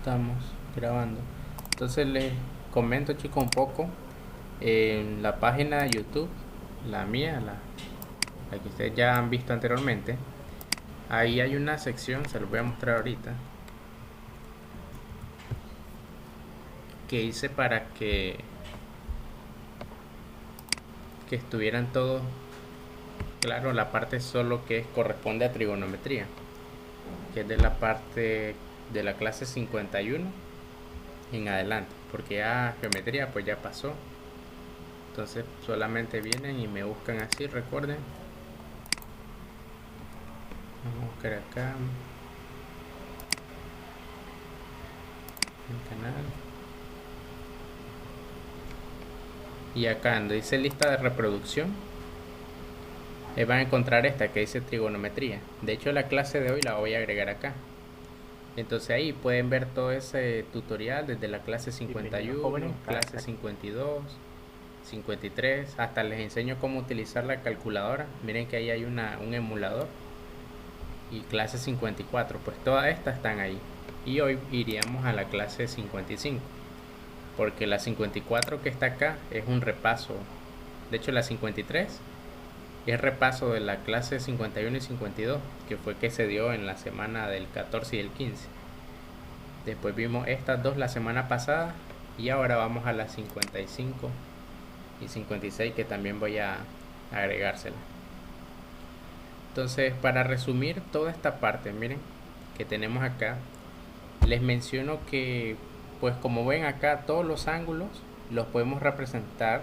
Estamos grabando. Entonces les comento, chicos, un poco en la página de YouTube, la mía, la que ustedes ya han visto anteriormente. Ahí hay una sección, se los voy a mostrar ahorita, que hice para que estuvieran todos claro, la parte solo que corresponde a trigonometría, que es de la parte de la clase 51 en adelante, porque ya geometría pues ya pasó. Entonces solamente vienen y me buscan así, recuerden. Vamos a buscar acá el canal. Y acá donde dice lista de reproducción, van a encontrar esta que dice trigonometría. De hecho la clase de hoy la voy a agregar acá. Entonces ahí pueden ver todo ese tutorial desde la clase 51, clase 52, 53, hasta les enseño cómo utilizar la calculadora. Miren que ahí hay un emulador. Y clase 54, pues todas estas están ahí. Y hoy iríamos a la clase 55, porque la 54 que está acá es un repaso. De hecho la 53 es repaso de la clase 51 y 52, que fue que se dio en la semana del 14 y el 15. Después vimos estas dos la semana pasada y ahora vamos a las 55 y 56, que también voy a agregársela. Entonces, para resumir toda esta parte, miren, que tenemos acá, les menciono que, pues como ven acá, todos los ángulos los podemos representar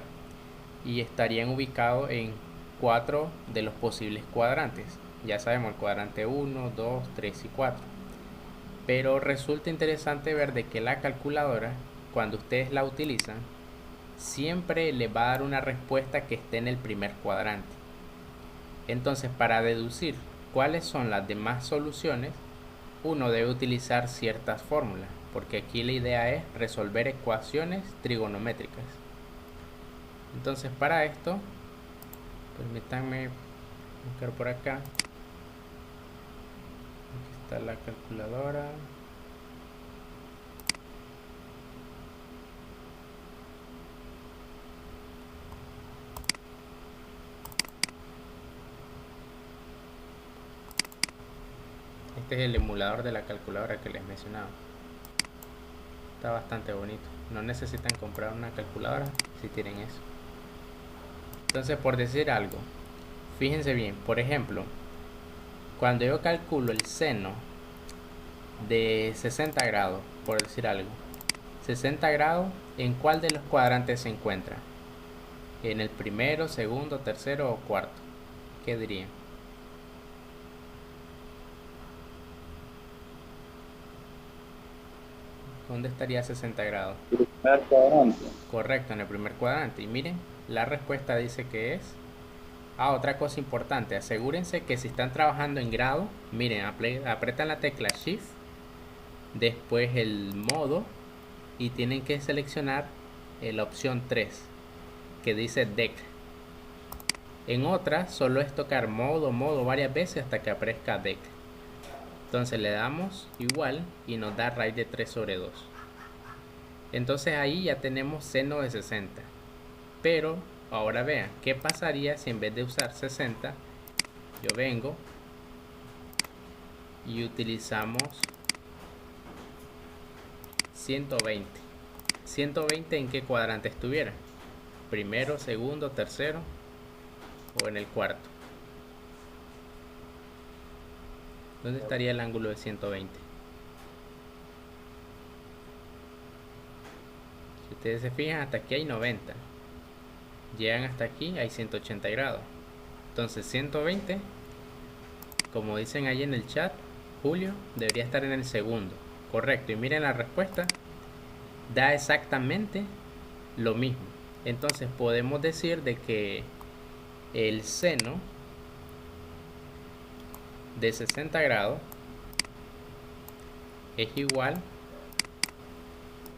y estarían ubicados en 4 de los posibles cuadrantes. Ya sabemos el cuadrante 1, 2, 3 y 4. Pero resulta interesante ver de que la calculadora, cuando ustedes la utilizan, siempre les va a dar una respuesta que esté en el primer cuadrante. Entonces, para deducir cuáles son las demás soluciones, uno debe utilizar ciertas fórmulas, porque aquí la idea es resolver ecuaciones trigonométricas. Entonces, para esto, permítanme buscar por acá. Aquí está la calculadora. Este es el emulador de la calculadora que les mencionaba. Está bastante bonito. No necesitan comprar una calculadora si tienen eso. Entonces, por decir algo, fíjense bien, por ejemplo, cuando yo calculo el seno de 60 grados, por decir algo, 60 grados, ¿en cuál de los cuadrantes se encuentra? ¿En el primero, segundo, tercero o cuarto? ¿Qué dirían? ¿Dónde estaría 60 grados? Primer cuadrante. Correcto, en el primer cuadrante. Y miren, la respuesta dice que es... otra cosa importante, asegúrense que si están trabajando en grado, miren, apretan la tecla Shift, después el modo, y tienen que seleccionar la opción 3, que dice Dec. En otra, solo es tocar modo varias veces hasta que aparezca Dec. Entonces le damos igual y nos da raíz de 3 sobre 2. Entonces ahí ya tenemos seno de 60. Pero ahora vean, ¿qué pasaría si en vez de usar 60, yo vengo y utilizamos 120? 120, ¿en qué cuadrante estuviera? Primero, segundo, tercero o en el cuarto. ¿Dónde estaría el ángulo de 120? Si ustedes se fijan, hasta aquí hay 90. Llegan hasta aquí, hay 180 grados. Entonces 120, como dicen ahí en el chat, Julio, debería estar en el segundo. Correcto, y miren la respuesta. Da exactamente lo mismo. Entonces podemos decir de que el seno de 60 grados es igual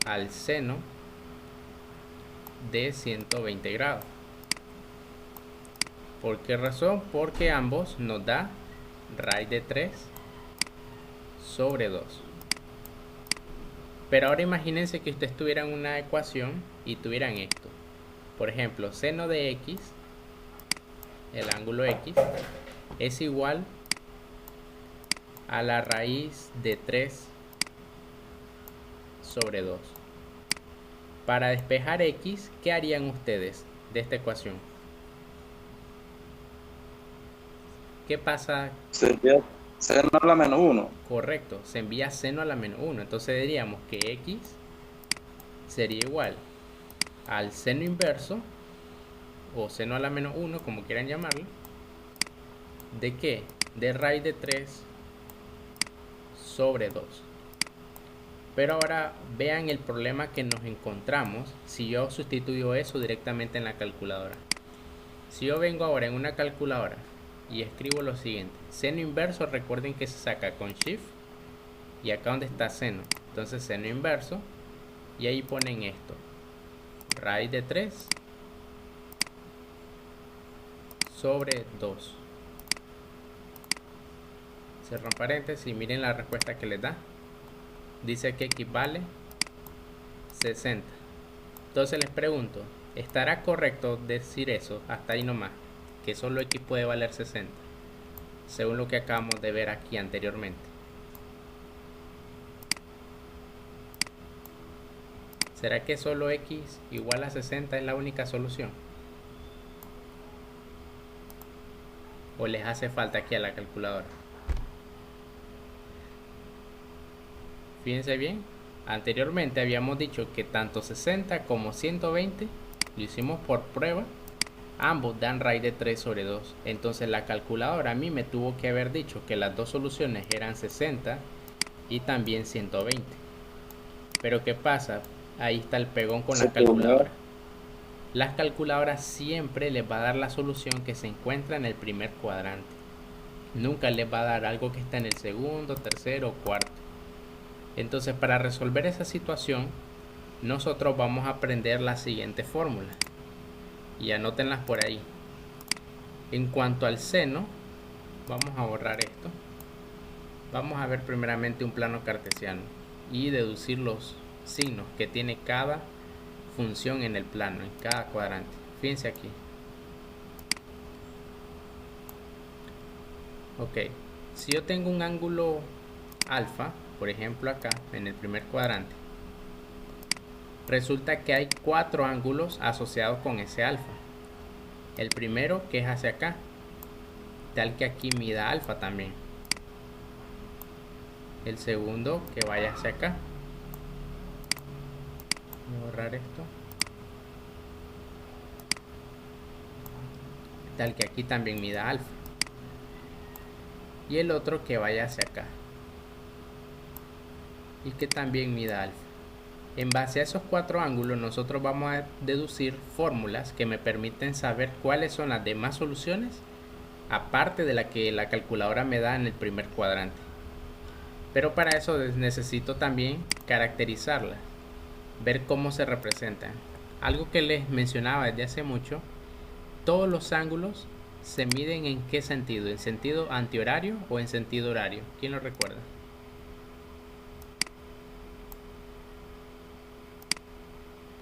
al seno de 120 grados. ¿Por qué razón? Porque ambos nos da raíz de 3 sobre 2. Pero ahora imagínense que ustedes tuvieran una ecuación y tuvieran esto. Por ejemplo, seno de x, el ángulo x, es igual a la raíz de 3 sobre 2. Para despejar x, ¿qué harían ustedes de esta ecuación? ¿Qué pasa? Sería seno a la menos 1. Correcto, se envía seno a la menos 1. Entonces diríamos que x sería igual al seno inverso, o seno a la menos 1, como quieran llamarlo. ¿De qué? De raíz de 3 sobre 2. Pero ahora vean el problema que nos encontramos si yo sustituyo eso directamente en la calculadora. Si yo vengo ahora en una calculadora y escribo lo siguiente: seno inverso, recuerden que se saca con shift, y acá donde está seno, entonces seno inverso, y ahí ponen esto, raíz de 3 sobre 2. Cierran paréntesis y miren la respuesta que les da. Dice que equivale 60. Entonces les pregunto, ¿estará correcto decir eso hasta ahí nomás? Que solo x puede valer 60, según lo que acabamos de ver aquí anteriormente. ¿Será que solo x igual a 60 es la única solución? ¿O les hace falta aquí a la calculadora? Fíjense bien, anteriormente habíamos dicho que tanto 60 como 120, lo hicimos por prueba, ambos dan raíz de 3 sobre 2. Entonces la calculadora a mí me tuvo que haber dicho que las dos soluciones eran 60 y también 120. Pero ¿qué pasa? Ahí está el pegón con la calculadora. Las calculadoras siempre les va a dar la solución que se encuentra en el primer cuadrante. Nunca les va a dar algo que está en el segundo, tercero o cuarto. Entonces, para resolver esa situación, nosotros vamos a aprender la siguiente fórmula. Y anótenlas por ahí. En cuanto al seno, vamos a borrar esto. Vamos a ver primeramente un plano cartesiano y deducir los signos que tiene cada función en el plano, en cada cuadrante. Fíjense aquí. Ok, si yo tengo un ángulo alfa, por ejemplo acá en el primer cuadrante, resulta que hay 4 ángulos asociados con ese alfa. El primero, que es hacia acá, tal que aquí mida alfa también. El segundo, que vaya hacia acá. Voy a borrar esto, tal que aquí también mida alfa. Y el otro, que vaya hacia acá y que también mida alfa. En base a esos 4 ángulos, nosotros vamos a deducir fórmulas que me permiten saber cuáles son las demás soluciones, aparte de la que la calculadora me da en el primer cuadrante. Pero para eso necesito también caracterizarlas, ver cómo se representan. Algo que les mencionaba desde hace mucho: todos los ángulos se miden en qué sentido, en sentido antihorario o en sentido horario. ¿Quién lo recuerda?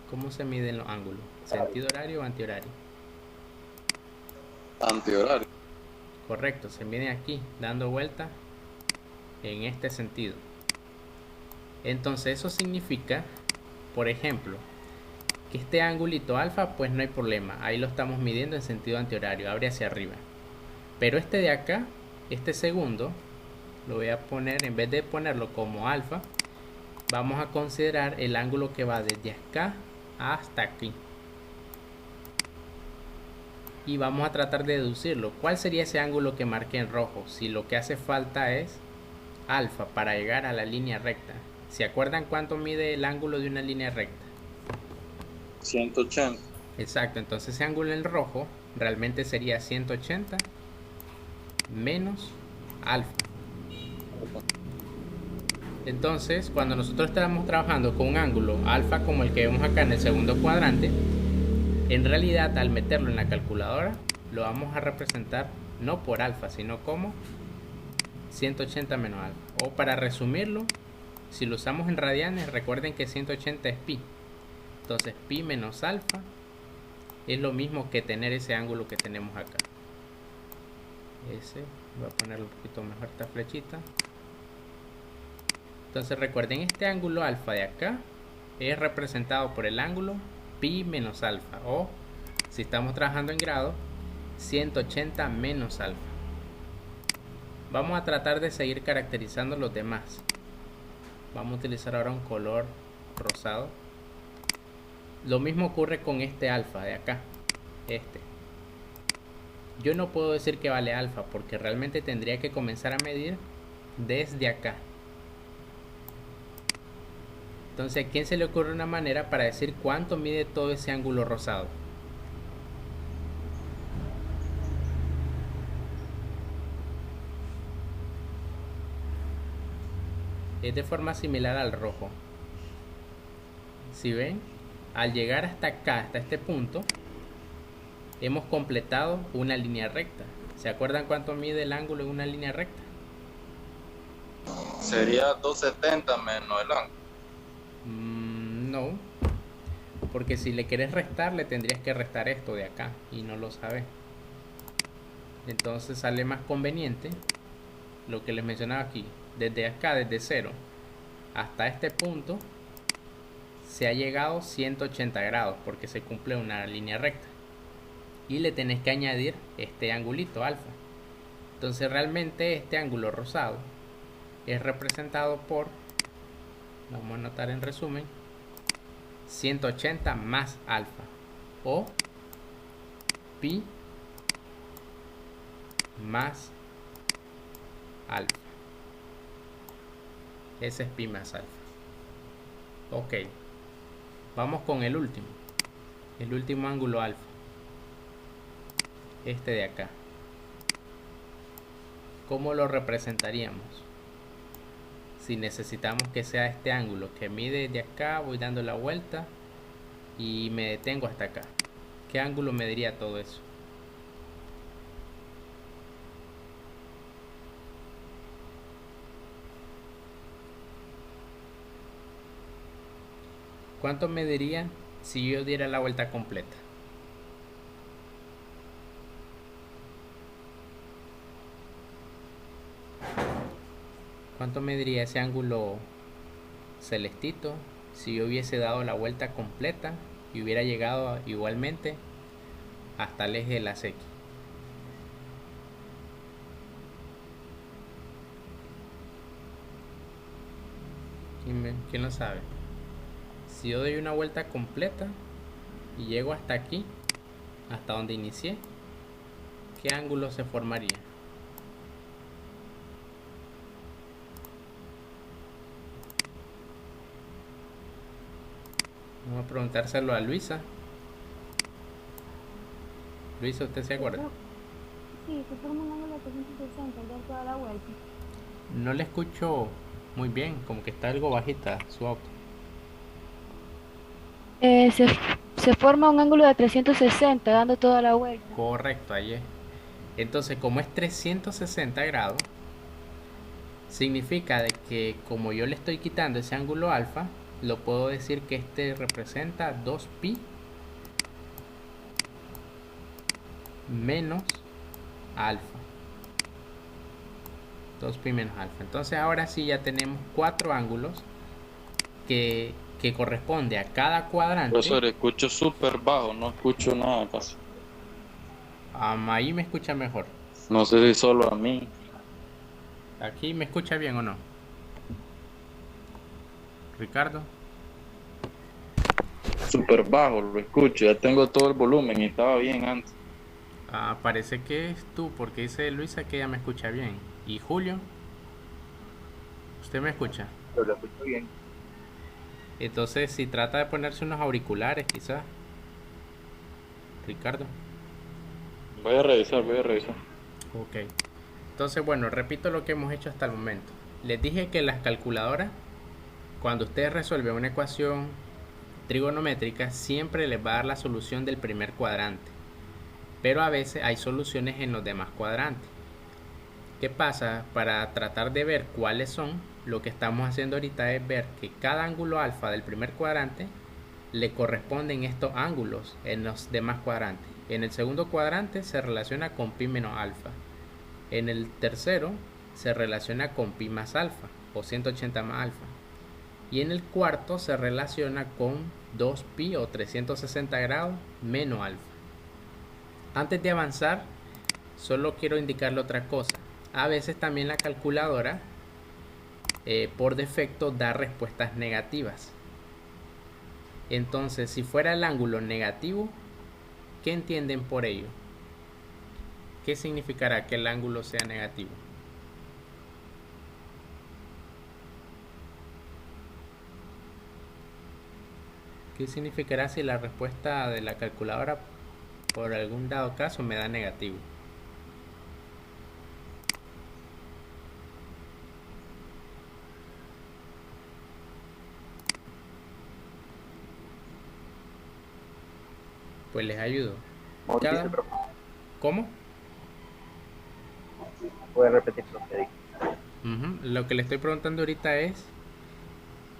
¿Cómo se miden los ángulos? ¿Sentido horario o antihorario? Antihorario. Correcto, se miden aquí, dando vuelta en este sentido. Entonces eso significa, por ejemplo, que este angulito alfa, pues no hay problema, ahí lo estamos midiendo en sentido antihorario, abre hacia arriba. Pero este de acá, este segundo, lo voy a poner, en vez de ponerlo como alfa, vamos a considerar el ángulo que va desde acá hasta aquí. Y vamos a tratar de deducirlo. ¿Cuál sería ese ángulo que marqué en rojo? Si lo que hace falta es alfa para llegar a la línea recta. ¿Se acuerdan cuánto mide el ángulo de una línea recta? 180. Exacto, entonces ese ángulo en rojo realmente sería 180 menos alfa. Entonces, cuando nosotros estamos trabajando con un ángulo alfa como el que vemos acá en el segundo cuadrante, en realidad al meterlo en la calculadora lo vamos a representar no por alfa, sino como 180 menos alfa. O para resumirlo, Si lo usamos en radianes, recuerden que 180 es pi. Entonces pi menos alfa es lo mismo que tener ese ángulo que tenemos acá. Voy a ponerle un poquito mejor esta flechita. Entonces recuerden, este ángulo alfa de acá es representado por el ángulo pi menos alfa, o si estamos trabajando en grado, 180 menos alfa. Vamos a tratar de seguir caracterizando los demás. Vamos a utilizar ahora un color rosado. Lo mismo ocurre con este alfa de acá. Yo no puedo decir que vale alfa porque realmente tendría que comenzar a medir desde acá. Entonces, ¿a quién se le ocurre una manera para decir cuánto mide todo ese ángulo rosado? Es de forma similar al rojo. Si ven, al llegar hasta acá, hasta este punto, hemos completado una línea recta. ¿Se acuerdan cuánto mide el ángulo en una línea recta? Sería 270 menos el ángulo. No, porque si le querés restar, le tendrías que restar esto de acá y no lo sabes. Entonces sale más conveniente lo que les mencionaba aquí. Desde acá, desde 0 hasta este punto, se ha llegado 180 grados porque se cumple una línea recta. Y le tenés que añadir este angulito alfa. Entonces realmente este ángulo rosado es representado por, vamos a anotar en resumen, 180 más alfa, o pi más alfa. Ese es pi más alfa. Ok, vamos con el último ángulo alfa, este de acá. ¿Cómo lo representaríamos? Si necesitamos que sea este ángulo que mide de acá, voy dando la vuelta y me detengo hasta acá. ¿Qué ángulo mediría todo eso? ¿Cuánto mediría si yo diera la vuelta completa? ¿Cuánto mediría ese ángulo celestito si yo hubiese dado la vuelta completa y hubiera llegado igualmente hasta el eje de las X? ¿Quién lo sabe? Si yo doy una vuelta completa y llego hasta aquí, hasta donde inicié, ¿qué ángulo se formaría? Vamos a preguntárselo a Luisa. Luisa, ¿usted se acuerda? Sí, se forma un ángulo de 360 al dar toda la vuelta. No le escucho muy bien, como que está algo bajita su auto. Se forma un ángulo de 360 dando toda la vuelta. Correcto, ahí es. Entonces, como es 360 grados, significa de que como yo le estoy quitando ese ángulo alfa, lo puedo decir que este representa 2pi menos alfa. 2pi menos alfa. Entonces ahora sí ya tenemos 4 ángulos que corresponde a cada cuadrante. Profesor, escucho súper bajo, no escucho nada casi. Ahí me escucha mejor. No sé si solo a mí. ¿Aquí me escucha bien o no? Ricardo. Súper bajo, lo escucho. Ya tengo todo el volumen y estaba bien antes. Parece que es tú, porque dice Luisa que ella me escucha bien. ¿Y Julio? ¿Usted me escucha? Pero lo escucho bien. Entonces, si trata de ponerse unos auriculares, quizás. Ricardo. Voy a revisar. Ok. Entonces, bueno, repito lo que hemos hecho hasta el momento. Les dije que las calculadoras, cuando ustedes resuelven una ecuación trigonométrica, siempre les va a dar la solución del primer cuadrante. Pero a veces hay soluciones en los demás cuadrantes. ¿Qué pasa? Para tratar de ver cuáles son, lo que estamos haciendo ahorita es ver que cada ángulo alfa del primer cuadrante le corresponden estos ángulos en los demás cuadrantes. En el segundo cuadrante se relaciona con pi menos alfa. En el tercero se relaciona con pi más alfa o 180 más alfa. Y en el cuarto se relaciona con 2pi o 360 grados menos alfa. Antes de avanzar, solo quiero indicarle otra cosa. A veces también la calculadora por defecto da respuestas negativas. Entonces, si fuera el ángulo negativo, ¿qué entienden por ello? ¿Qué significará que el ángulo sea negativo? ¿Qué significará si la respuesta de la calculadora por algún dado caso me da negativo? Pues les ayudo. ¿Cómo? Puede repetir lo que dijo. Lo que le estoy preguntando ahorita es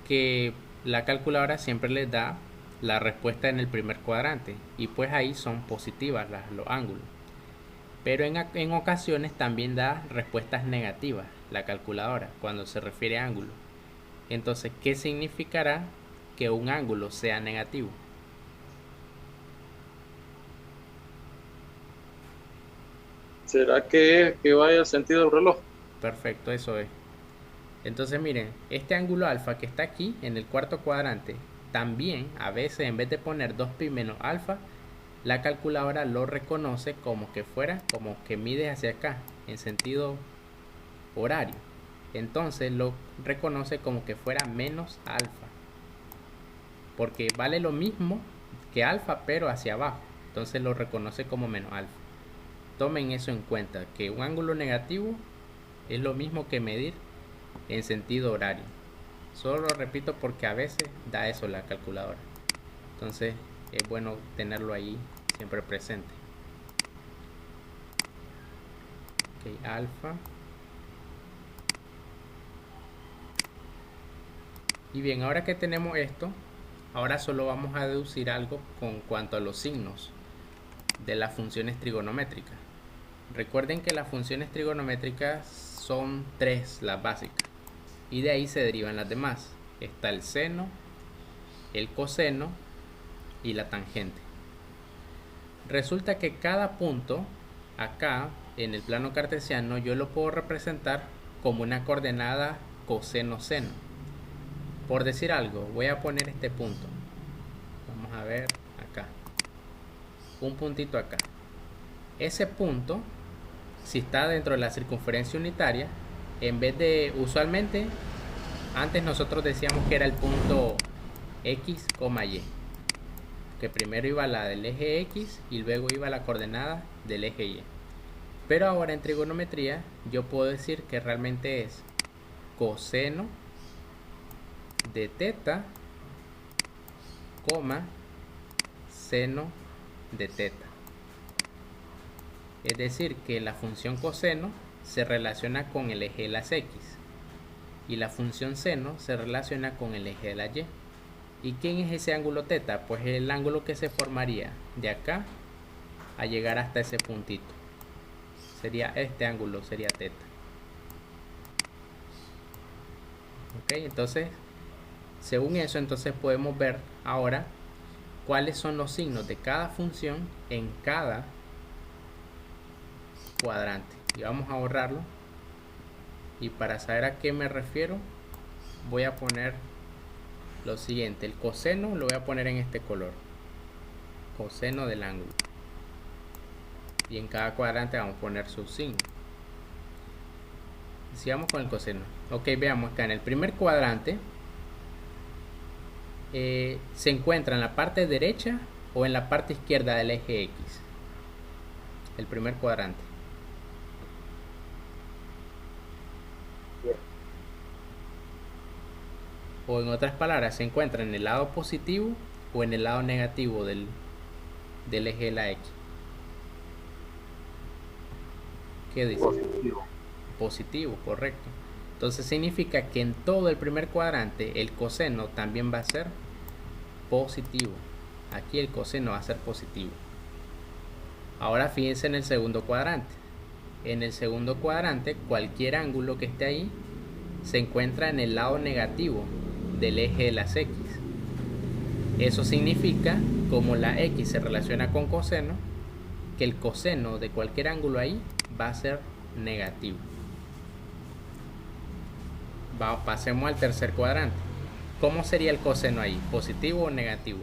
que la calculadora siempre les da la respuesta en el primer cuadrante y pues ahí son positivas los ángulos, pero en ocasiones también da respuestas negativas la calculadora cuando se refiere a ángulo. Entonces, ¿qué significará que un ángulo sea negativo? ¿Será que vaya al sentido del reloj? Perfecto, eso es. Entonces miren, este ángulo alfa que está aquí en el cuarto cuadrante, también a veces en vez de poner 2pi menos alfa, la calculadora lo reconoce como que fuera, como que mide hacia acá, en sentido horario. Entonces lo reconoce como que fuera menos alfa, porque vale lo mismo que alfa pero hacia abajo. Entonces lo reconoce como menos alfa. Tomen eso en cuenta, que un ángulo negativo es lo mismo que medir en sentido horario. Solo lo repito porque a veces da eso la calculadora. Entonces es bueno tenerlo ahí siempre presente. Ok, alfa. Y bien, ahora que tenemos esto, ahora solo vamos a deducir algo con cuanto a los signos de las funciones trigonométricas. Recuerden que las funciones trigonométricas son 3 las básicas y de ahí se derivan las demás. Está el seno, el coseno y la tangente. Resulta que cada punto acá en el plano cartesiano yo lo puedo representar como una coordenada coseno-seno. Por decir algo, voy a poner este punto. Vamos a ver acá. Un puntito acá. Ese punto, si está dentro de la circunferencia unitaria, en vez de, usualmente, antes nosotros decíamos que era el punto X, Y, que primero iba la del eje X y luego iba la coordenada del eje Y. Pero ahora en trigonometría yo puedo decir que realmente es coseno de teta, seno de teta. Es decir, que la función coseno se relaciona con el eje de las X y la función seno se relaciona con el eje de la Y. ¿Y quién es ese ángulo teta? Pues es el ángulo que se formaría de acá a llegar hasta ese puntito. Sería este ángulo, sería teta. Ok, entonces, según eso, entonces podemos ver ahora cuáles son los signos de cada función en cada cuadrante. Y vamos a borrarlo. Y para saber a qué me refiero, voy a poner lo siguiente. El coseno lo voy a poner en este color. Coseno del ángulo. Y en cada cuadrante vamos a poner su signo. Sigamos con el coseno. Ok, veamos acá en el primer cuadrante. Se encuentra en la parte derecha o en la parte izquierda del eje X. El primer cuadrante. O en otras palabras, se encuentra en el lado positivo o en el lado negativo del eje de la X. ¿Qué dice? Positivo. Positivo, correcto. Entonces significa que en todo el primer cuadrante el coseno también va a ser positivo. Aquí el coseno va a ser positivo. Ahora fíjense en el segundo cuadrante. En el segundo cuadrante, cualquier ángulo que esté ahí se encuentra en el lado negativo del eje de las X. Eso significa, como la X se relaciona con coseno, que el coseno de cualquier ángulo ahí va a ser negativo. Pasemos al tercer cuadrante. ¿Cómo sería el coseno ahí? ¿Positivo o negativo?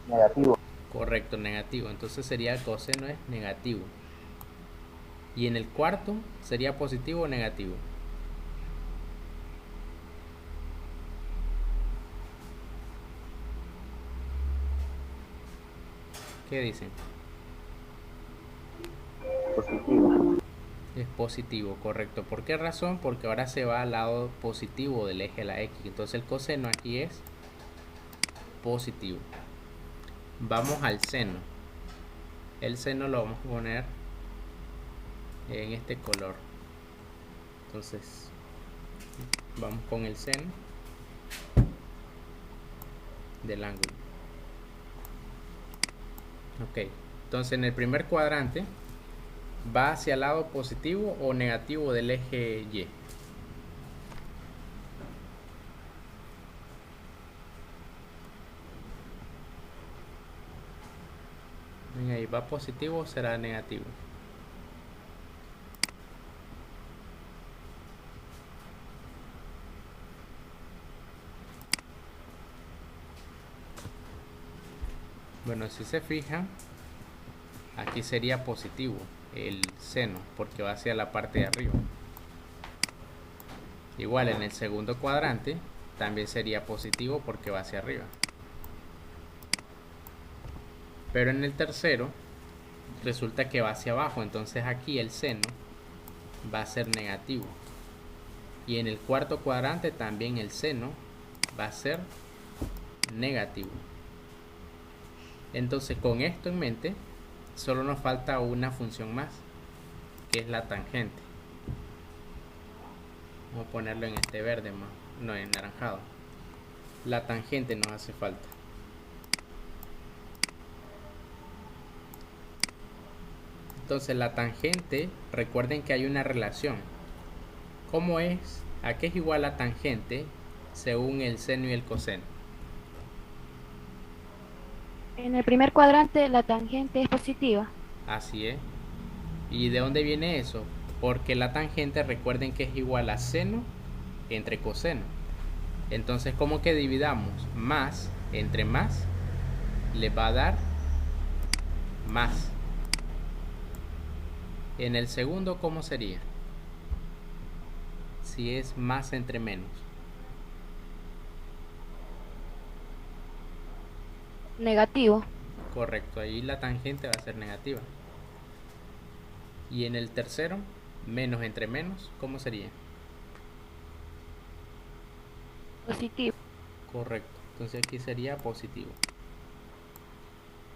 Negativo. Correcto, negativo. Entonces sería el coseno es negativo. Y en el cuarto sería positivo o negativo. ¿Qué dicen? Positivo. Es positivo, correcto. ¿Por qué razón? Porque ahora se va al lado positivo del eje de la X. Entonces el coseno aquí es positivo. Vamos al seno. El seno lo vamos a poner en este color. Entonces vamos con el seno del ángulo. Ok, entonces en el primer cuadrante va hacia el lado positivo o negativo del eje Y. Ven ahí, ¿va positivo o será negativo? Bueno, si se fijan, aquí sería positivo el seno porque va hacia la parte de arriba. Igual en el segundo cuadrante también sería positivo porque va hacia arriba. Pero en el tercero resulta que va hacia abajo, entonces aquí el seno va a ser negativo. Y en el cuarto cuadrante también el seno va a ser negativo. Entonces con esto en mente solo nos falta una función más, que es la tangente. Vamos a ponerlo en este verde más, no, en naranjado. La tangente nos hace falta. Entonces la tangente, recuerden que hay una relación. ¿Cómo es? ¿A qué es igual la tangente según el seno y el coseno? En el primer cuadrante la tangente es positiva. Así es. ¿Y de dónde viene eso? Porque la tangente, recuerden que es igual a seno entre coseno. Entonces, ¿cómo que dividamos? Más entre más le va a dar más. En el segundo, ¿cómo sería? Si es más entre menos. Negativo. Correcto, ahí la tangente va a ser negativa. Y en el tercero, menos entre menos, ¿cómo sería? Positivo. Correcto, entonces aquí sería positivo.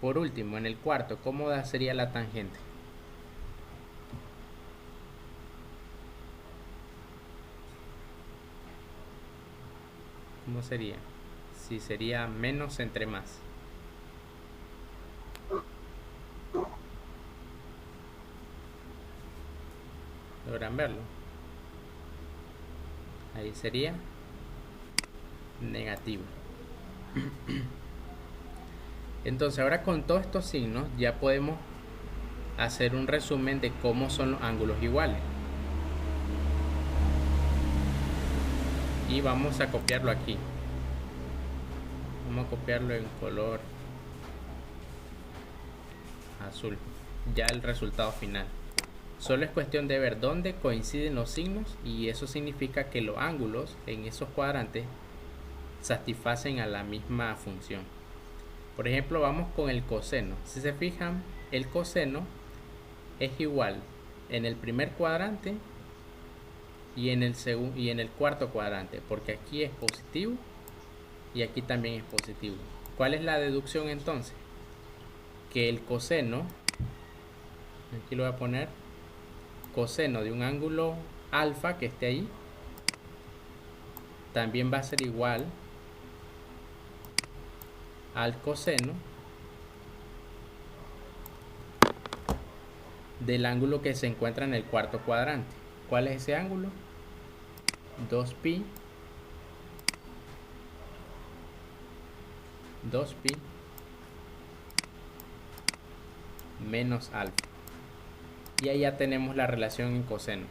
Por último, en el cuarto, ¿cómo sería la tangente? ¿Cómo sería? Si sería menos entre más. ¿Logran verlo? Ahí sería negativo. Entonces ahora con todos estos signos ya podemos hacer un resumen de cómo son los ángulos iguales. Y vamos a copiarlo aquí. Vamos a copiarlo en color azul. Ya el resultado final. Solo es cuestión de ver dónde coinciden los signos y eso significa que los ángulos en esos cuadrantes satisfacen a la misma función. Por ejemplo, vamos con el coseno. Si se fijan, el coseno es igual en el primer cuadrante y en el cuarto cuadrante, porque aquí es positivo y aquí también es positivo. ¿Cuál es la deducción entonces? Que el coseno, aquí lo voy a poner, coseno de un ángulo alfa que esté ahí también va a ser igual al coseno del ángulo que se encuentra en el cuarto cuadrante. ¿Cuál es ese ángulo? 2pi menos alfa. Y ahí ya tenemos la relación en coseno.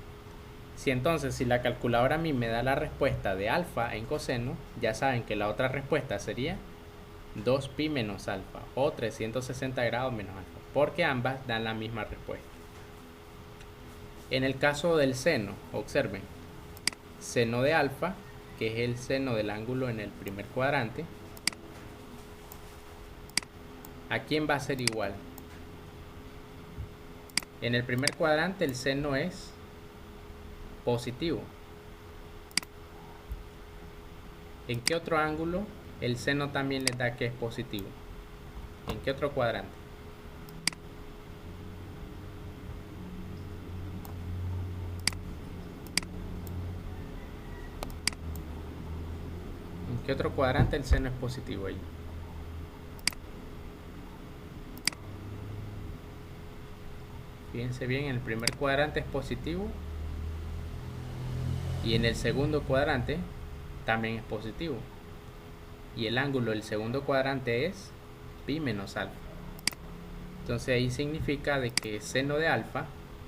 Si la calculadora a mí me da la respuesta de alfa en coseno, ya saben que la otra respuesta sería 2pi menos alfa o 360 grados menos alfa, porque ambas dan la misma respuesta. En el caso del seno, observen, seno de alfa, que es el seno del ángulo en el primer cuadrante, ¿a quién va a ser igual? En el primer cuadrante el seno es positivo. ¿En qué otro ángulo el seno también les da que es positivo? ¿En qué otro cuadrante? ¿En qué otro cuadrante el seno es positivo ahí? Fíjense bien, en el primer cuadrante es positivo y en el segundo cuadrante también es positivo. Y el ángulo del segundo cuadrante es pi menos alfa. Entonces ahí significa de que seno de alfa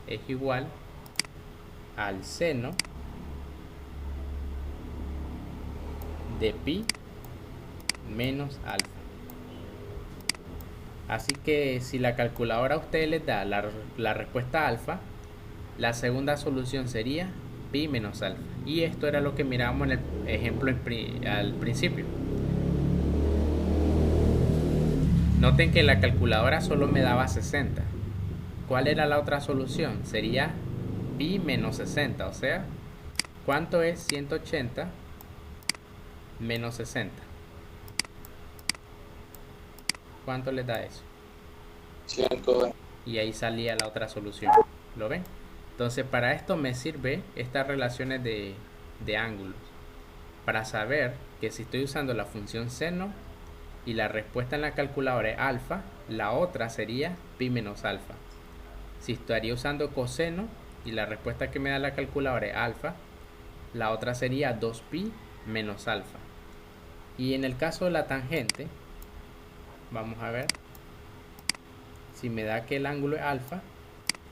es igual al seno de pi menos alfa. Así que si la calculadora a ustedes les da la respuesta alfa, la segunda solución sería pi menos alfa. Y esto era lo que mirábamos en el ejemplo al principio. Noten que la calculadora solo me daba 60. ¿Cuál era la otra solución? Sería pi menos 60. O sea, ¿cuánto es 180 menos 60? ¿Cuánto les da eso? 120. Y ahí salía la otra solución. ¿Lo ven? Entonces para esto me sirve estas relaciones de ángulos. Para saber que si estoy usando la función seno y la respuesta en la calculadora es alfa, la otra sería pi menos alfa. Si estaría usando coseno y la respuesta que me da la calculadora es alfa, la otra sería 2pi menos alfa. Y en el caso de la tangente, vamos a ver, si me da que el ángulo es alfa,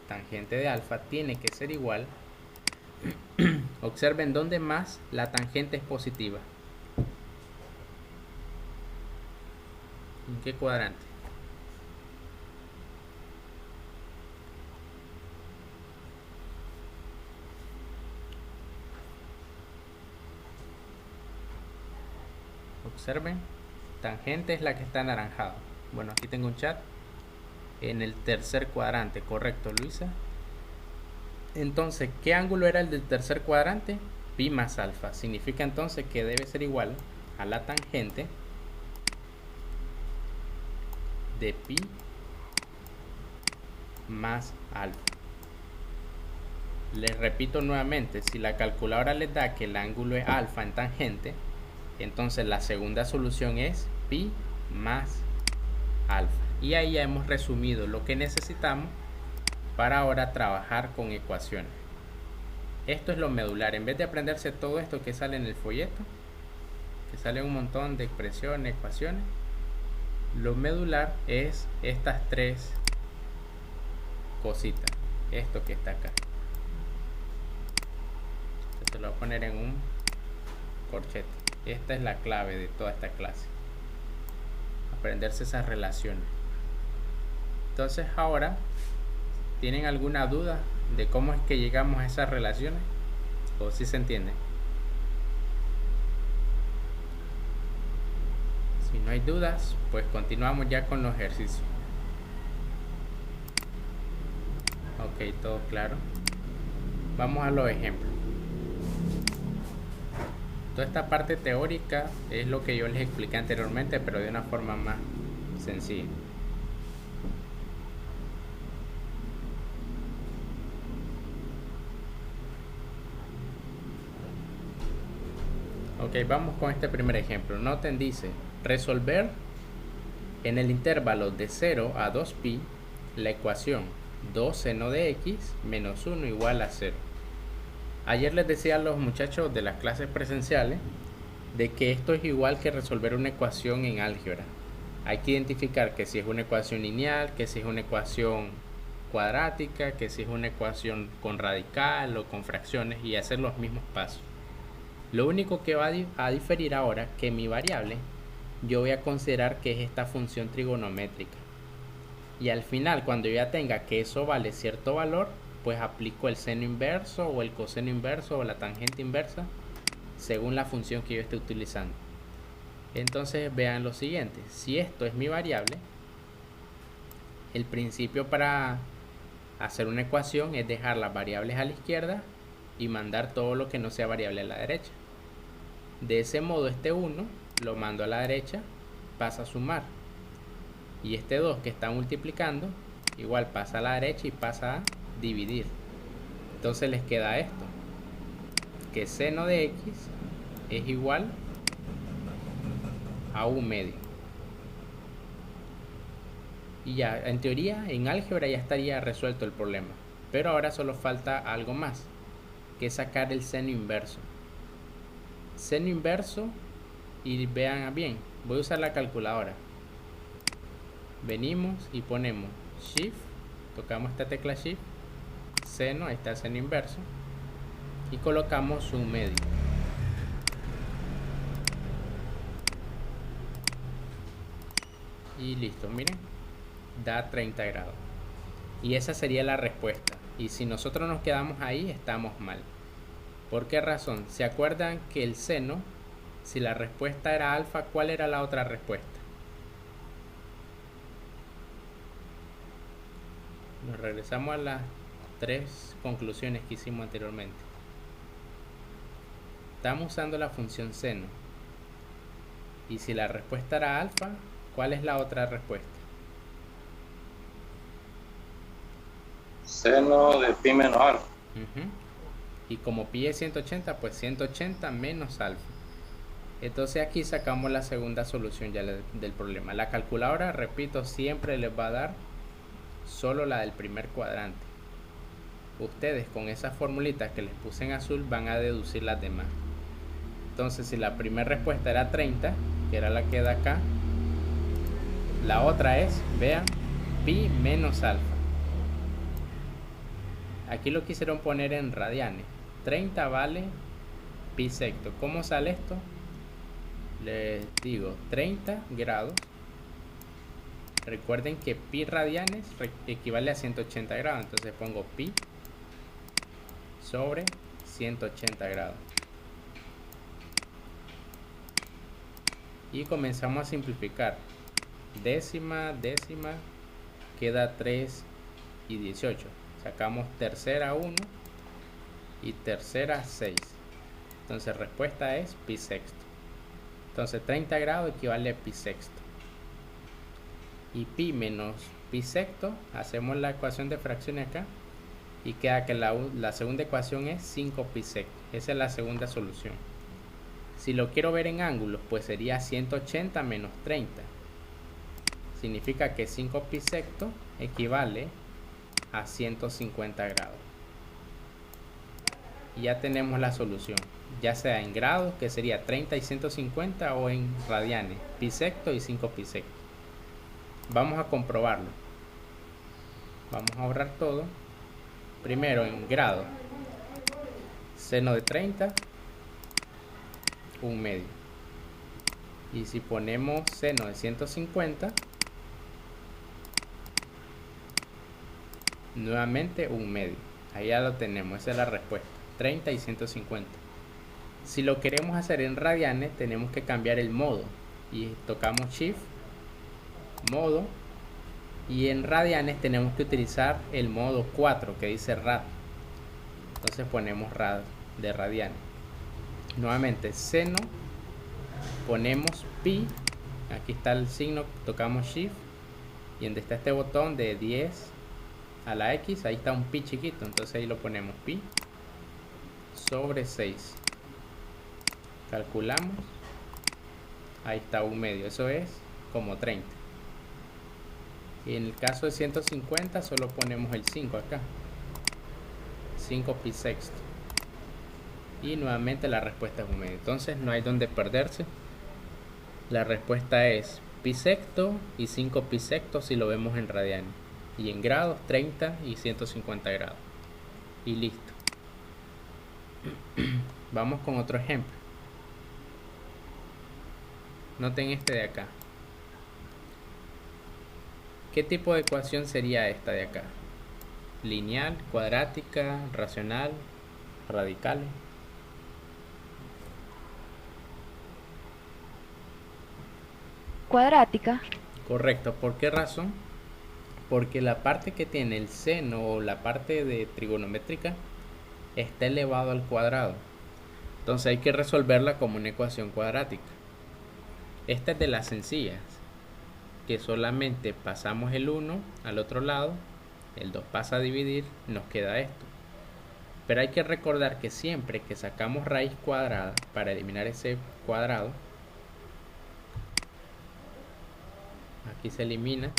tangente de alfa tiene que ser igual. Observen dónde más la tangente es positiva. ¿En qué cuadrante? Observen, tangente es la que está anaranjado. Bueno, aquí tengo un chat. En el tercer cuadrante, correcto, Luisa. Entonces, ¿qué ángulo era el del tercer cuadrante? Pi más alfa. Significa entonces que debe ser igual a la tangente de pi más alfa. Les repito nuevamente, si la calculadora les da que el ángulo es alfa en tangente, entonces la segunda solución es pi más alfa. Y ahí ya hemos resumido lo que necesitamos para ahora trabajar con ecuaciones. Esto es lo medular. En vez de aprenderse todo esto que sale en el folleto, que sale un montón de expresiones, ecuaciones, lo medular es estas tres cositas. Esto que está acá. Esto lo voy a poner en un corchete. Esta es la clave de toda esta clase. Aprenderse esas relaciones. Entonces ahora, ¿tienen alguna duda de cómo es que llegamos a esas relaciones? ¿O si se entiende? Si no hay dudas, pues continuamos ya con los ejercicios. Ok, todo claro. Vamos a los ejemplos. Toda esta parte teórica es lo que yo les expliqué anteriormente, pero de una forma más sencilla. Ok, vamos con este primer ejemplo. Noten, dice, resolver en el intervalo de 0 a 2pi la ecuación 2 seno de x menos 1 igual a 0. Ayer les decía a los muchachos de las clases presenciales de que esto es igual que resolver una ecuación en álgebra. Hay que identificar que si es una ecuación lineal, que si es una ecuación cuadrática, que si es una ecuación con radical o con fracciones, y hacer los mismos pasos. Lo único que va a diferir ahora que mi variable yo voy a considerar que es esta función trigonométrica, y al final, cuando yo ya tenga que eso vale cierto valor, pues aplico el seno inverso o el coseno inverso o la tangente inversa según la función que yo esté utilizando. Entonces vean lo siguiente: si esto es mi variable, el principio para hacer una ecuación es dejar las variables a la izquierda y mandar todo lo que no sea variable a la derecha. De ese modo, este 1 lo mando a la derecha, pasa a sumar, y este 2 que está multiplicando igual pasa a la derecha y pasa a dividir. Entonces les queda esto, que seno de x es igual a 1 medio. Y ya, en teoría, en álgebra ya estaría resuelto el problema, pero ahora solo falta algo más, que es sacar el seno inverso. Seno inverso, y vean bien, voy a usar la calculadora. Venimos y ponemos Shift, tocamos esta tecla Shift, seno, ahí está el seno inverso, y colocamos 1 medio. Y listo, miren, da 30 grados. Y esa sería la respuesta. Y si nosotros nos quedamos ahí, estamos mal. ¿Por qué razón? ¿Se acuerdan que el seno, si la respuesta era alfa, cuál era la otra respuesta? Nos regresamos a las 3 conclusiones que hicimos anteriormente. Estamos usando la función seno. Y si la respuesta era alfa, ¿cuál es la otra respuesta? Seno de pi menos alfa. Y como pi es 180, pues 180 menos alfa. Entonces aquí sacamos la segunda solución ya del problema. La calculadora, repito, siempre les va a dar solo la del primer cuadrante. Ustedes con esas formulitas que les puse en azul van a deducir las demás. Entonces, si la primera respuesta era 30, que era la que da acá, la otra es, vean, pi menos alfa. Aquí lo quisieron poner en radianes. 30 vale pi sexto. ¿Cómo sale esto? Les digo, 30 grados. Recuerden que pi radianes equivale a 180 grados. Entonces pongo pi sobre 180 grados. Y comenzamos a simplificar. Décima, décima, queda 3 y 18. Sacamos tercera 1 y tercera 6. Entonces respuesta es pi sexto. Entonces 30 grados equivale a pi sexto. Y pi menos pi sexto, hacemos la ecuación de fracciones acá. Y queda que la segunda ecuación es 5 pi sexto. Esa es la segunda solución. Si lo quiero ver en ángulos, pues sería 180 menos 30. Significa que 5 pi sexto equivale a 150 grados. Y ya tenemos la solución, ya sea en grados, que sería 30 y 150, o en radianes, pi sexto y 5 pi sexto. Vamos a comprobarlo. Vamos a ahorrar todo. Primero en grados, seno de 30, 1 medio. Y si ponemos seno de 150, nuevamente 1 medio. Ahí ya lo tenemos, esa es la respuesta, 30 y 150. Si lo queremos hacer en radianes, tenemos que cambiar el modo. Y tocamos Shift, modo. Y en radianes tenemos que utilizar el modo 4 que dice rad. Entonces ponemos rad de radianes. Nuevamente seno, ponemos pi. Aquí está el signo, tocamos Shift. Y donde está este botón de 10 a la X, ahí está un pi chiquito, entonces ahí lo ponemos pi sobre 6. Calculamos. Ahí está 1/2. Eso es como 30. Y en el caso de 150 solo ponemos el 5 acá. 5 pi sexto. Y nuevamente la respuesta es 1/2. Entonces no hay donde perderse. La respuesta es pi sexto y 5 pi sexto si lo vemos en radianes. Y en grados 30 y 150 grados. Y listo. Vamos con otro ejemplo. Noten este de acá. ¿Qué tipo de ecuación sería esta de acá? Lineal, cuadrática, racional, radical. Cuadrática. Correcto. ¿Por qué razón? Porque la parte que tiene el seno o la parte de trigonométrica está elevado al cuadrado. Entonces hay que resolverla como una ecuación cuadrática. Esta es de las sencillas, que solamente pasamos el 1 al otro lado, el 2 pasa a dividir, nos queda esto. Pero hay que recordar que siempre que sacamos raíz cuadrada para eliminar ese cuadrado, aquí se elimina,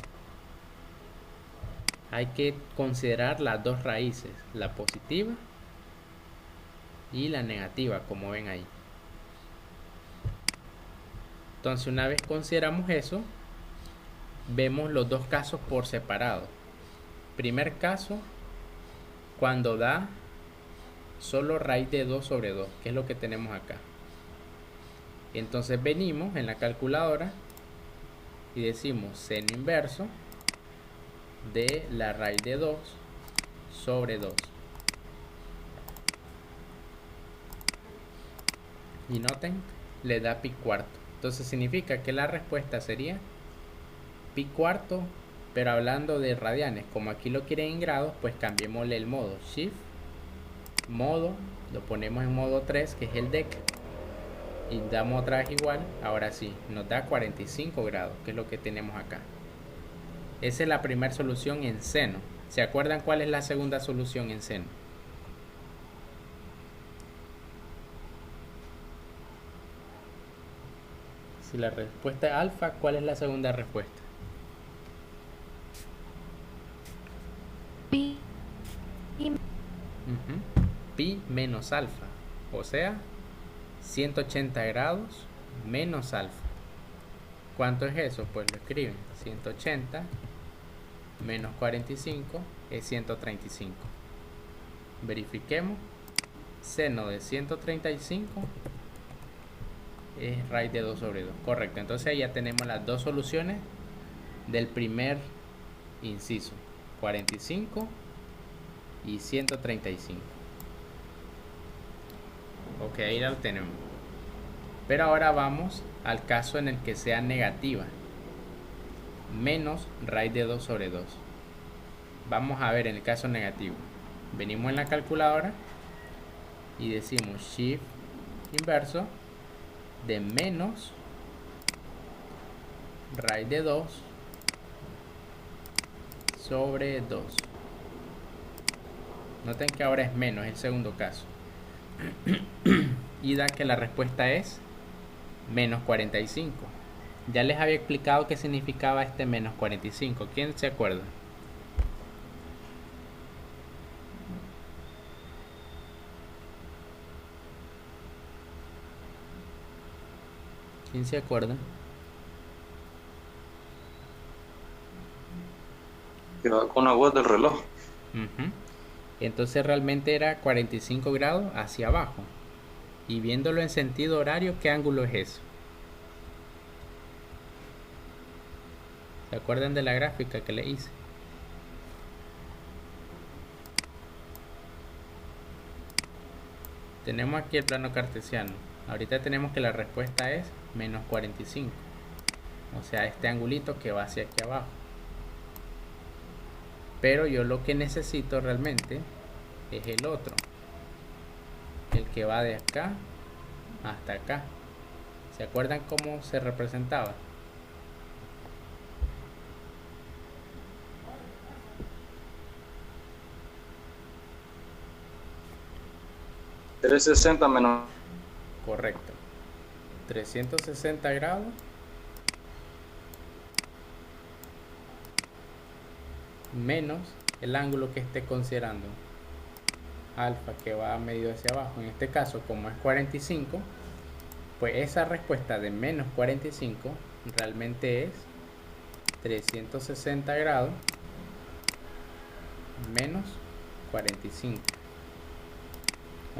hay que considerar las dos raíces, la positiva y la negativa, como ven ahí. Entonces, una vez consideramos eso, vemos los dos casos por separado. Primer caso, cuando da solo raíz de 2 sobre 2, que es lo que tenemos acá. Entonces venimos en la calculadora y decimos seno inverso de la raíz de 2 sobre 2. Y noten, le da pi cuarto. Entonces significa que la respuesta sería pi cuarto, pero hablando de radianes, como aquí lo quieren en grados, pues cambiémosle el modo. Shift, modo, lo ponemos en modo 3, que es el DEC, y damos otra vez igual. Ahora sí, nos da 45 grados, que es lo que tenemos acá. Esa es la primera solución en seno. ¿Se acuerdan cuál es la segunda solución en seno? Si la respuesta es alfa, ¿cuál es la segunda respuesta? Pi. Pi menos alfa, o sea, 180 grados menos alfa. ¿Cuánto es eso? Pues lo escriben. 180 menos 45 es 135. Verifiquemos. Seno de 135 es raíz de 2 sobre 2. Correcto. Entonces ya tenemos las dos soluciones del primer inciso. 45 y 135. Ok, ahí lo tenemos. Pero ahora vamos al caso en el que sea negativa. Menos raíz de 2 sobre 2. Vamos a ver en el caso negativo. Venimos en la calculadora y decimos shift inverso de menos raíz de 2 sobre 2. Noten que ahora es menos, el segundo caso. Y da que la respuesta es menos 45. Ya les había explicado qué significaba este menos 45. ¿Quién se acuerda? ¿Quién se acuerda? Que va con la voz del reloj. Entonces realmente era 45 grados hacia abajo. Y viéndolo en sentido horario, ¿qué ángulo es eso? ¿Se acuerdan de la gráfica que le hice? Tenemos aquí el plano cartesiano. Ahorita tenemos que la respuesta es menos 45. O sea, este angulito que va hacia aquí abajo. Pero yo lo que necesito realmente es el otro. El que va de acá hasta acá. ¿Se acuerdan cómo se representaba? $360 menos. Correcto. 360 grados menos el ángulo que esté considerando, alfa, que va medio hacia abajo. En este caso, como es 45, pues esa respuesta de menos 45 realmente es 360 grados menos 45,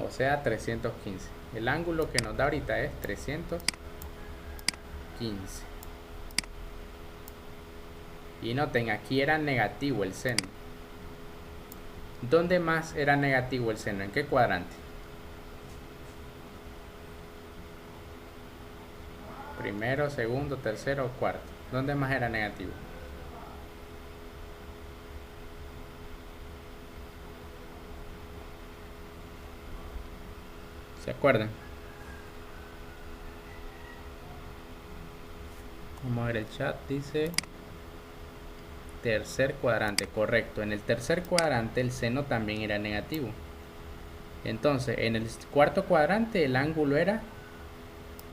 o sea 315. El ángulo que nos da ahorita es 315. Y noten, aquí era negativo el seno. ¿Dónde más era negativo el seno? ¿En qué cuadrante? Primero, segundo, tercero o cuarto. ¿Dónde más era negativo? ¿Se acuerdan? Vamos a ver el chat. Dice tercer cuadrante. Correcto. En el tercer cuadrante el seno también era negativo. Entonces, en el cuarto cuadrante el ángulo era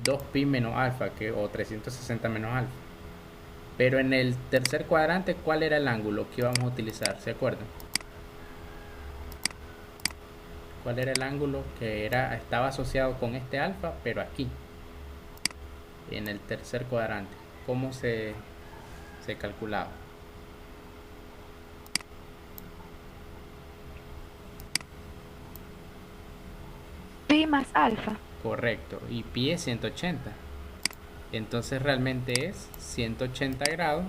2pi menos alfa, o 360 menos alfa. Pero en el tercer cuadrante, ¿cuál era el ángulo que íbamos a utilizar? ¿Se acuerdan? ¿Cuál era el ángulo que estaba asociado con este alfa, pero aquí? En el tercer cuadrante. ¿Cómo se calculaba? Pi más alfa. Correcto. Y pi es 180. Entonces realmente es 180 grados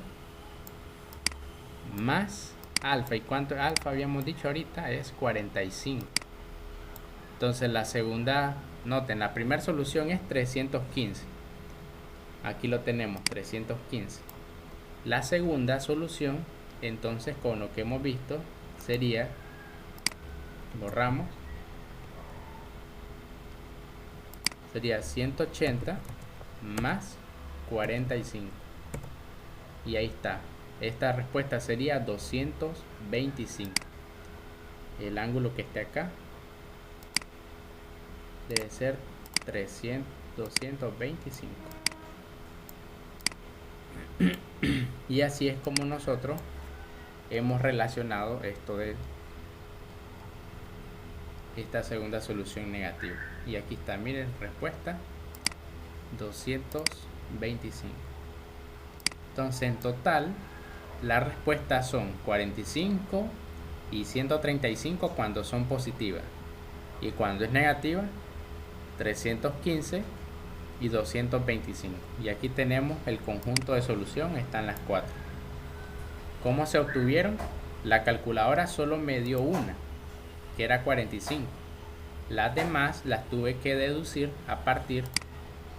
más alfa. ¿Y cuánto alfa habíamos dicho ahorita? Es 45. Entonces la segunda, noten, la primera solución es 315. Aquí lo tenemos, 315. La segunda solución, entonces con lo que hemos visto, sería, borramos, sería 180 más 45. Y ahí está. Esta respuesta sería 225. El ángulo que esté acá debe ser 225. Y así es como nosotros hemos relacionado esto de esta segunda solución negativa. Y aquí está, miren, respuesta 225. Entonces en total las respuestas son 45 y 135 cuando son positivas, y cuando es negativa 315 y 225. Y aquí tenemos el conjunto de solución, están las cuatro. ¿Cómo se obtuvieron? La calculadora solo me dio una, que era 45. Las demás las tuve que deducir a partir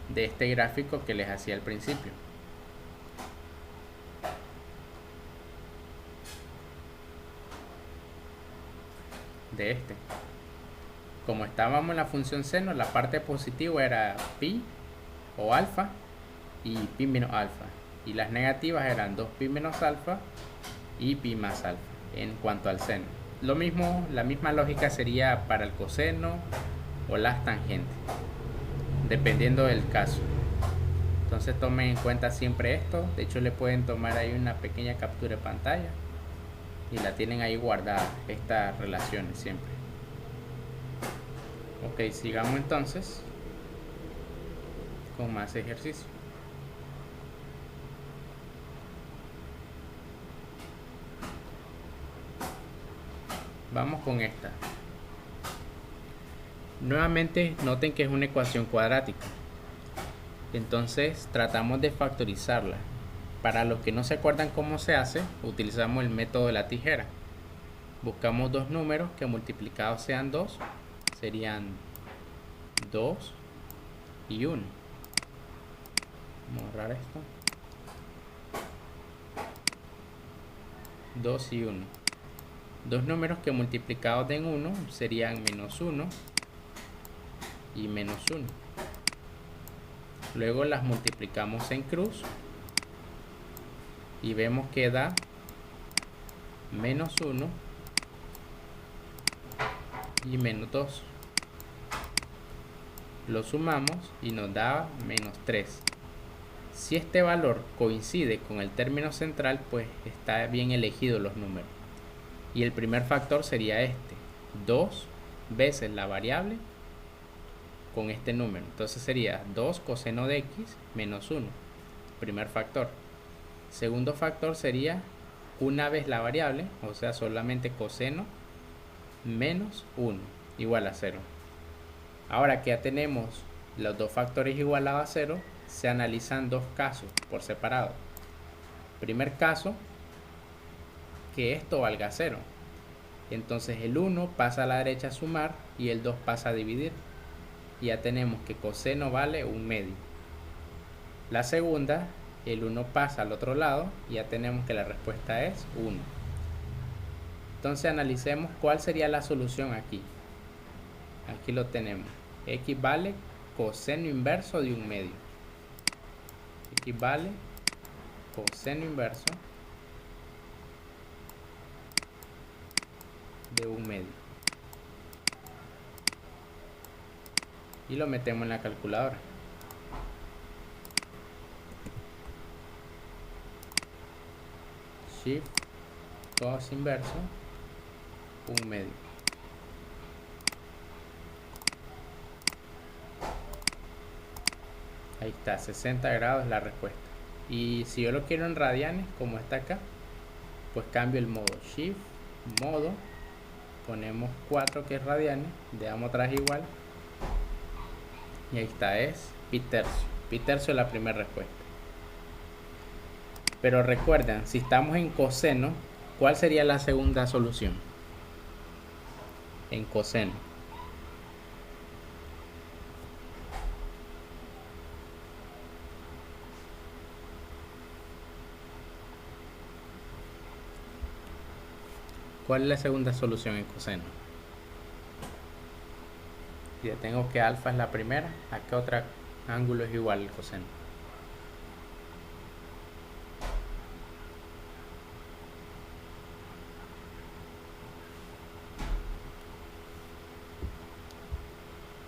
de este gráfico que les hacía al principio. De este. Como estábamos en la función seno, la parte positiva era pi o alfa y pi menos alfa. Y las negativas eran 2pi menos alfa y pi más alfa en cuanto al seno. Lo mismo, la misma lógica sería para el coseno o las tangentes, dependiendo del caso. Entonces tomen en cuenta siempre esto. De hecho, le pueden tomar ahí una pequeña captura de pantalla y la tienen ahí guardada, estas relaciones siempre. Ok, sigamos entonces con más ejercicio. Vamos con esta. Nuevamente noten que es una ecuación cuadrática. Entonces tratamos de factorizarla. Para los que no se acuerdan cómo se hace, utilizamos el método de la tijera. Buscamos dos números que multiplicados sean 2. Serían 2 y 1. Vamos a borrar esto. 2 y 1. Dos números que multiplicados en 1 serían menos 1 y menos 1. Luego las multiplicamos en cruz y vemos que da menos 1 y menos 2. lo sumamos y nos da menos 3. Si este valor coincide con el término central, pues está bien elegido los números. Y el primer factor sería este, 2 veces la variable con este número. Entonces sería 2 coseno de x menos 1, primer factor. Segundo factor sería una vez la variable, o sea, solamente coseno menos 1 igual a 0. Ahora que ya tenemos los dos factores igualados a 0, se analizan dos casos por separado. Primer caso, que esto valga 0. Entonces el 1 pasa a la derecha a sumar y el 2 pasa a dividir. Y ya tenemos que coseno vale 1/2. La segunda, el 1 pasa al otro lado y ya tenemos que la respuesta es 1. Entonces analicemos cuál sería la solución aquí. Aquí lo tenemos. X vale coseno inverso de 1/2. X vale coseno inverso de 1/2. Y lo metemos en la calculadora. Shift cos inverso 1/2. Ahí está, 60 grados la respuesta. Y si yo lo quiero en radianes, como está acá, pues cambio el modo. Shift, modo, ponemos 4 que es radianes, le damos atrás igual. Y ahí está, es pi tercio. Pi tercio es la primera respuesta. Pero recuerden, si estamos en coseno, ¿cuál sería la segunda solución? En coseno. ¿Cuál es la segunda solución en coseno? Ya tengo que alfa es la primera, ¿a qué otro ángulo es igual el coseno?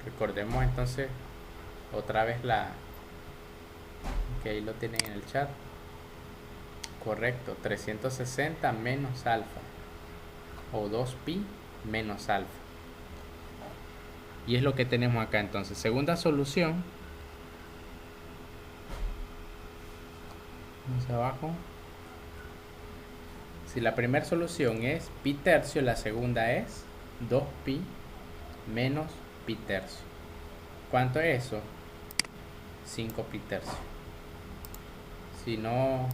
Recordemos entonces otra vez que ahí lo tienen en el chat. Correcto, 360 menos alfa o 2pi menos alfa. Y es lo que tenemos acá entonces. Segunda solución. Vamos abajo. Si la primera solución es pi tercio, la segunda es 2pi menos pi tercio. ¿Cuánto es eso? 5pi tercio. Si no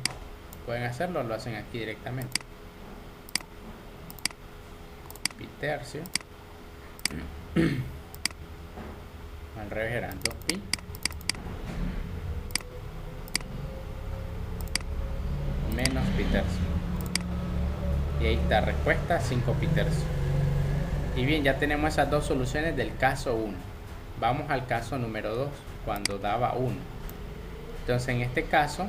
pueden hacerlo, lo hacen aquí directamente. Pi tercio. Al revés eran 2pi menos pi tercio. Y ahí está, respuesta 5pi tercio. Y bien, ya tenemos esas dos soluciones del caso 1. Vamos al caso número 2, cuando daba 1. Entonces en este caso,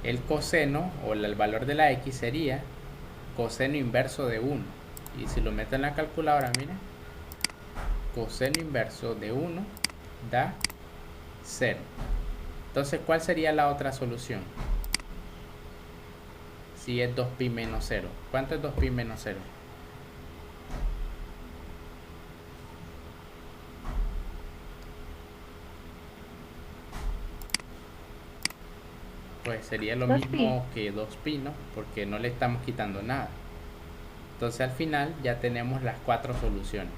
el coseno o el valor de la x sería coseno inverso de 1. Y si lo meto en la calculadora, miren, coseno inverso de 1 da 0. Entonces, ¿cuál sería la otra solución? Si es 2pi menos 0. ¿Cuánto es 2pi menos 0? Pues sería lo 2pi. mismo que 2pi, ¿no? Porque no le estamos quitando nada. Entonces al final ya tenemos las 4 soluciones.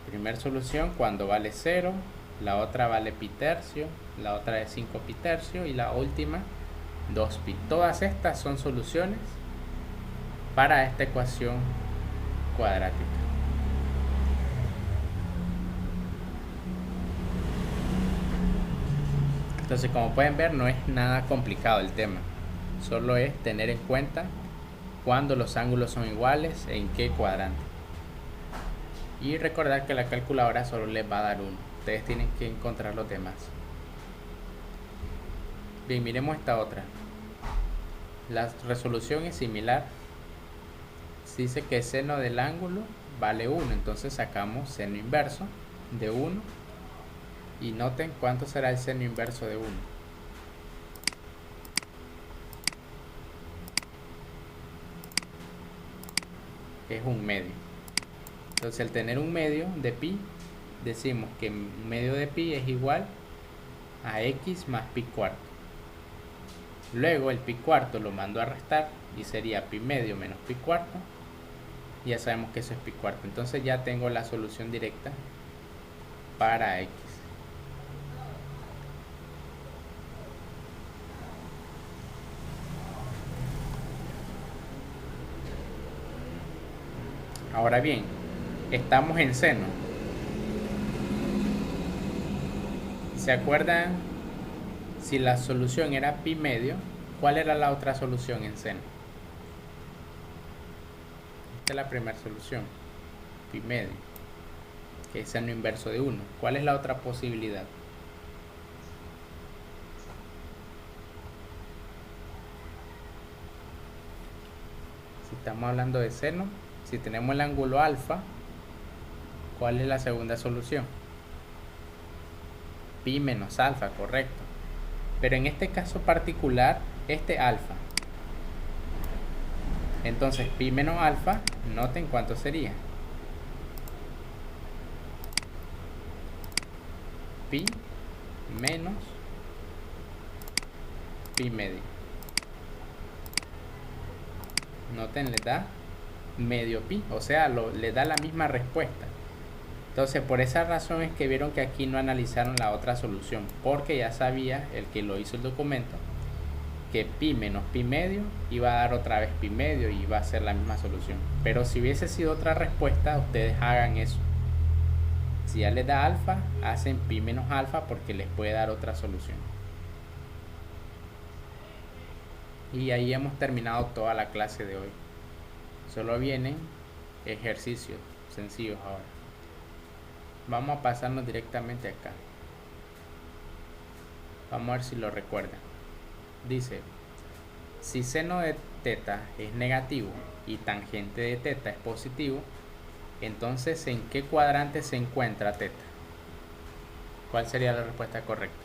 Primera solución cuando vale 0, la otra vale pi tercio, la otra es 5pi tercio y la última 2pi. Todas estas son soluciones para esta ecuación cuadrática. Entonces, como pueden ver, no es nada complicado el tema. Solo es tener en cuenta cuando los ángulos son iguales, en qué cuadrante. Y recordar que la calculadora solo les va a dar 1. Ustedes tienen que encontrar los demás. Bien, miremos esta otra. La resolución es similar. Se dice que seno del ángulo vale 1. Entonces sacamos seno inverso de 1 Y noten cuánto será el seno inverso de 1. Es un medio. Entonces, al tener un medio de pi, decimos que un medio de pi es igual a x más pi cuarto. Luego el pi cuarto lo mando a restar y sería pi medio menos pi cuarto. Ya sabemos que eso es pi cuarto. Entonces ya tengo la solución directa para x. Ahora bien, estamos en seno. ¿Se acuerdan? Si la solución era pi medio, ¿cuál era la otra solución en seno? Esta es la primera solución, pi medio, que es seno inverso de 1. ¿Cuál es la otra posibilidad? Si estamos hablando de seno, si tenemos el ángulo alfa, ¿cuál es la segunda solución? Pi menos alfa, correcto. Pero en este caso particular, este alfa. Entonces pi menos alfa, noten cuánto sería. Pi menos pi medio. Noten, le da medio pi, o sea, le da la misma respuesta. Entonces, por esa razón es que vieron que aquí no analizaron la otra solución, porque ya sabía el que lo hizo el documento que pi menos pi medio iba a dar otra vez pi medio y iba a ser la misma solución. Pero si hubiese sido otra respuesta, ustedes hagan eso. Si ya les da alfa, hacen pi menos alfa porque les puede dar otra solución. Y ahí hemos terminado toda la clase de hoy. Solo vienen ejercicios sencillos ahora. Vamos a pasarnos directamente acá. Vamos a ver si lo recuerdan. Dice, si seno de teta es negativo y tangente de teta es positivo, entonces ¿en qué cuadrante se encuentra teta? ¿Cuál sería la respuesta correcta?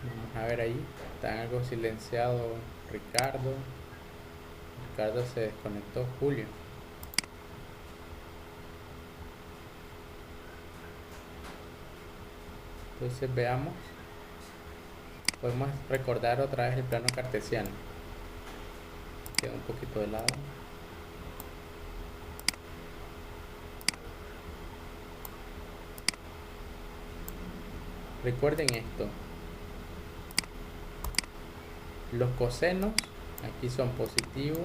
Vamos a ver ahí, está algo silenciado Ricardo. Ricardo se desconectó. Julio. Entonces veamos. Podemos recordar otra vez el plano cartesiano. Queda un poquito de lado. Recuerden esto. Los cosenos aquí son positivo,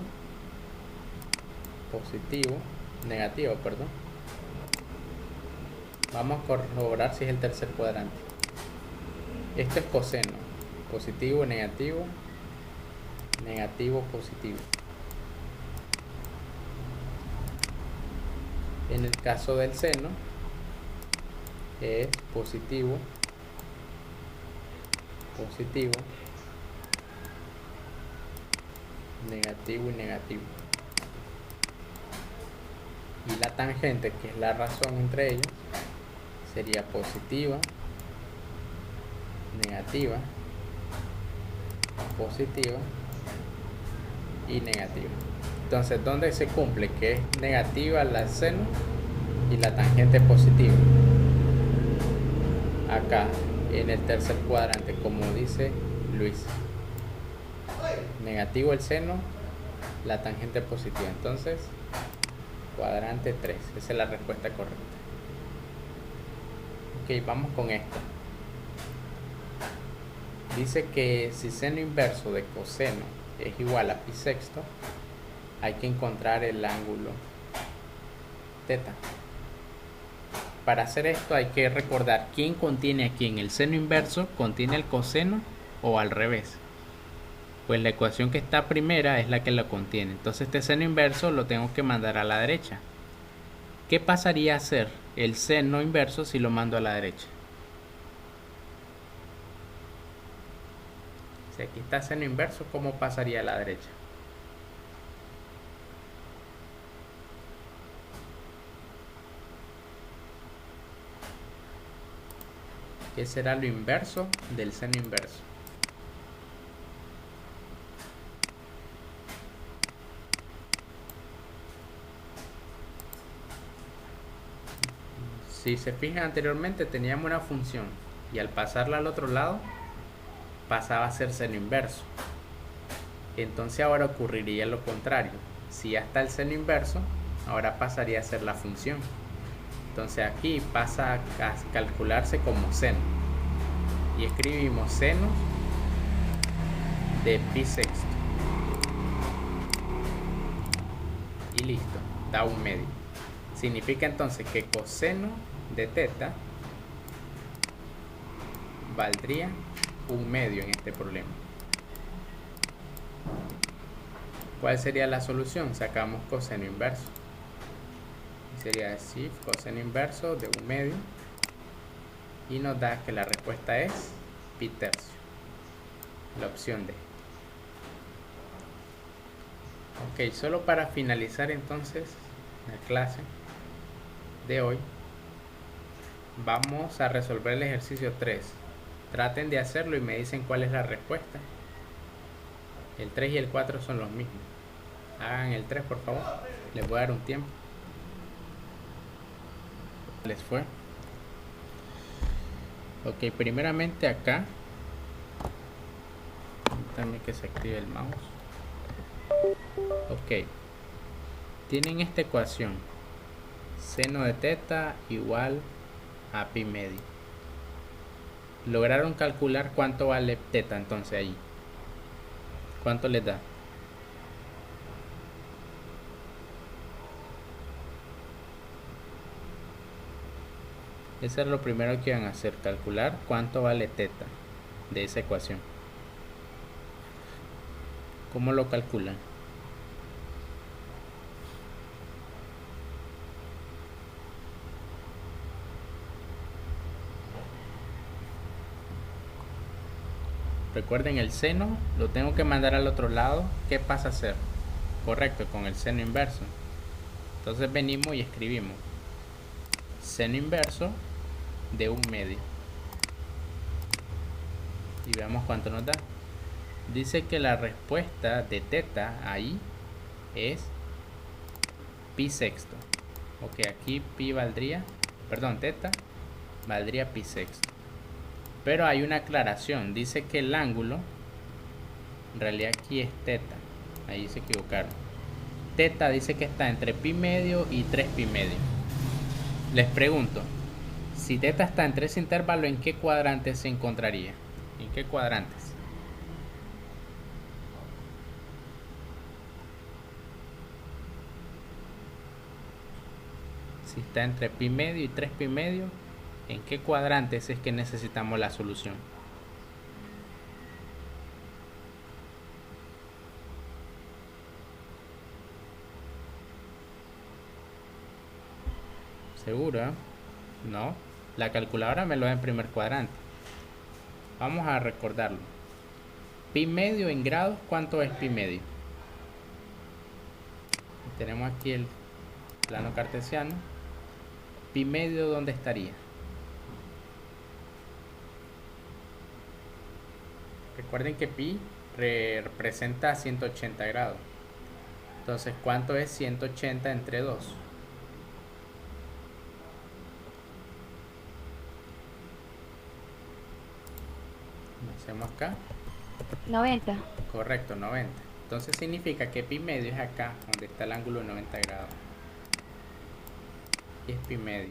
negativo, perdón. Vamos a corroborar si es el tercer cuadrante. Esto es coseno, positivo, negativo, negativo, positivo. En el caso del seno es positivo, positivo, negativo y negativo. Y la tangente, que es la razón entre ellos, sería positiva, negativa, positiva y negativa. Entonces, ¿dónde se cumple que es negativa la seno y la tangente positiva? Acá, en el tercer cuadrante, como dice Luis. Negativo el seno, la tangente positiva. Entonces, cuadrante 3. Esa es la respuesta correcta. Ok, vamos con esto. Dice que si seno inverso de coseno es igual a pi sexto, hay que encontrar el ángulo teta. Para hacer esto hay que recordar quién contiene a quién. ¿El seno inverso contiene el coseno o al revés? Pues la ecuación que está primera es la que lo contiene. Entonces este seno inverso lo tengo que mandar a la derecha. ¿Qué pasaría a ser el seno inverso si lo mando a la derecha? aquí está seno inverso, ¿cómo pasaría a la derecha? ¿Qué será lo inverso del seno inverso? Si se fijan, anteriormente teníamos una función y al pasarla al otro lado pasaba a ser seno inverso. Entonces ahora ocurriría lo contrario. Si ya está el seno inverso, ahora pasaría a ser la función. Entonces aquí pasa a calcularse como seno. Y escribimos seno de pi sexto. Y listo, da un medio. Significa entonces que coseno de teta valdría un medio en este problema. ¿Cuál sería la solución? Sacamos coseno inverso. Sería así, coseno inverso de un medio. Y nos da que la respuesta es pi tercio. La opción D. Ok, solo para finalizar entonces la clase de hoy, vamos a resolver el ejercicio 3. Traten de hacerlo y me dicen cuál es la respuesta. El 3 y el 4 son los mismos. Hagan el 3, por favor. Les voy a dar un tiempo. ¿Les fue? Ok, primeramente acá. También que se active el mouse. Ok. Tienen esta ecuación. Seno de teta igual a pi medio. Lograron calcular cuánto vale teta entonces ahí. ¿Cuánto les da? Eso es lo primero que van a hacer, calcular cuánto vale teta de esa ecuación. ¿Cómo lo calculan? Recuerden, el seno lo tengo que mandar al otro lado. ¿Qué pasa a hacer? Correcto, con el seno inverso. Entonces venimos y escribimos seno inverso de un medio. Y veamos cuánto nos da. Dice que la respuesta de teta ahí es pi sexto. Ok, aquí pi valdría, perdón, teta valdría pi sexto. Pero hay una aclaración, dice que el ángulo, en realidad aquí es teta, ahí se equivocaron. Teta dice que está entre pi medio y 3 pi medio. Les pregunto, si teta está entre ese intervalo, ¿en qué cuadrante se encontraría? ¿En qué cuadrantes? Si está entre pi medio y 3 pi medio, ¿en qué cuadrantes es que necesitamos la solución? ¿Seguro? No. La calculadora me lo da en primer cuadrante. Vamos a recordarlo. Pi medio en grados, ¿cuánto es pi medio? Tenemos aquí el plano cartesiano. Pi medio, ¿dónde estaría? Recuerden que pi representa 180 grados. Entonces, ¿cuánto es 180 entre 2? Lo hacemos acá. 90. Correcto, 90. Entonces significa que pi medio es acá, donde está el ángulo de 90 grados. Y es pi medio.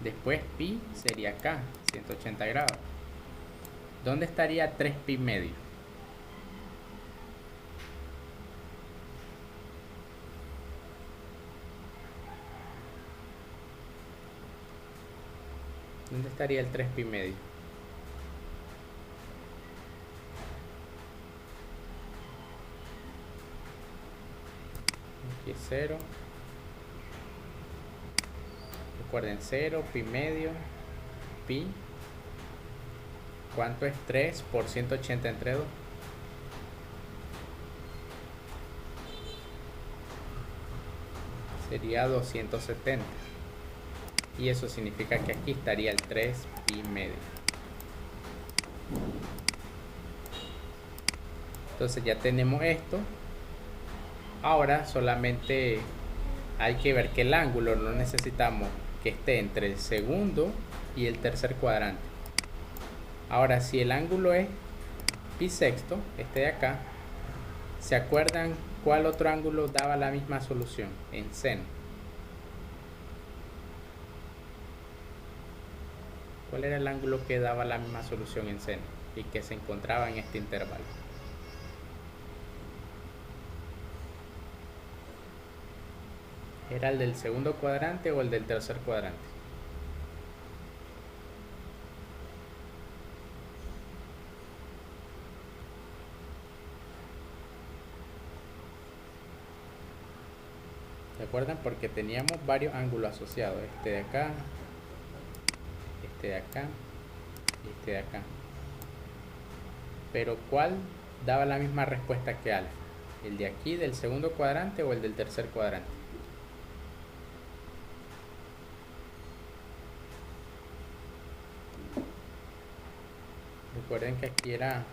Después pi sería acá, 180 grados. ¿Dónde estaría 3 pi medio? ¿Dónde estaría el 3 pi medio? Aquí es 0. Recuerden 0, pi medio, pi ¿Cuánto es 3 por 180 entre 2? Sería 270. Y eso significa que aquí estaría el 3 pi medio. Entonces ya tenemos esto. Ahora solamente hay que ver que el ángulo no necesitamos que esté entre el segundo y el tercer cuadrante. Ahora, si el ángulo es pi sexto, este de acá, ¿se acuerdan cuál otro ángulo daba la misma solución? En seno. ¿Cuál era el ángulo que daba la misma solución en seno y que se encontraba en este intervalo? ¿Era el del segundo cuadrante o el del tercer cuadrante? ¿Se acuerdan? Porque teníamos varios ángulos asociados. Este de acá, este de acá y este de acá. Pero ¿cuál daba la misma respuesta que alfa? ¿El de aquí del segundo cuadrante o el del tercer cuadrante? Recuerden que aquí era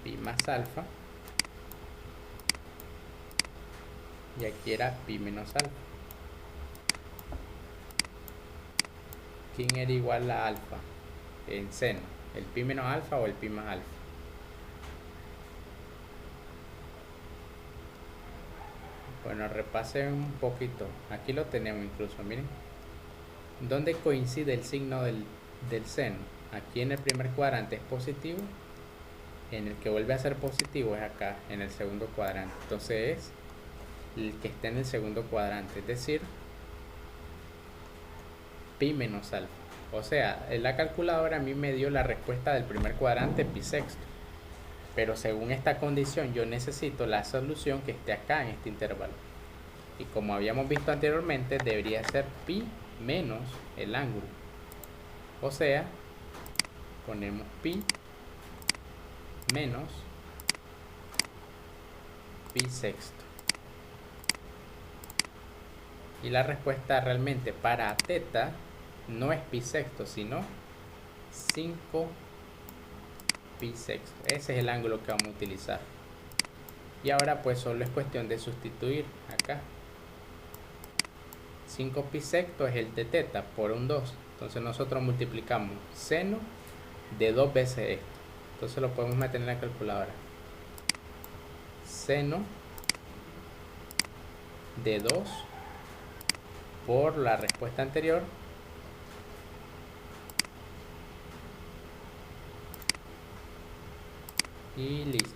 pi más alfa y aquí era pi menos alfa. ¿Quién era igual a alfa en seno? ¿El pi menos alfa o el pi más alfa? Bueno, repasen un poquito. Aquí lo tenemos incluso, miren. ¿Dónde coincide el signo del seno? Aquí en el primer cuadrante es positivo. En el que vuelve a ser positivo es acá, en el segundo cuadrante. Entonces es el que está en el segundo cuadrante, es decir, pi menos alfa. O sea, en la calculadora a mí me dio la respuesta del primer cuadrante, pi sexto. Pero según esta condición yo necesito la solución que esté acá en este intervalo. Y como habíamos visto anteriormente, debería ser pi menos el ángulo. O sea, ponemos pi menos pi sexto. Y la respuesta realmente para teta no es pi sexto, sino 5 pi sexto. Ese es el ángulo que vamos a utilizar. Y ahora pues solo es cuestión de sustituir acá. 5 pi sexto es el de teta por un 2. Entonces nosotros multiplicamos seno de 2 veces esto. Entonces lo podemos meter en la calculadora. Seno de 2 por la respuesta anterior y listo.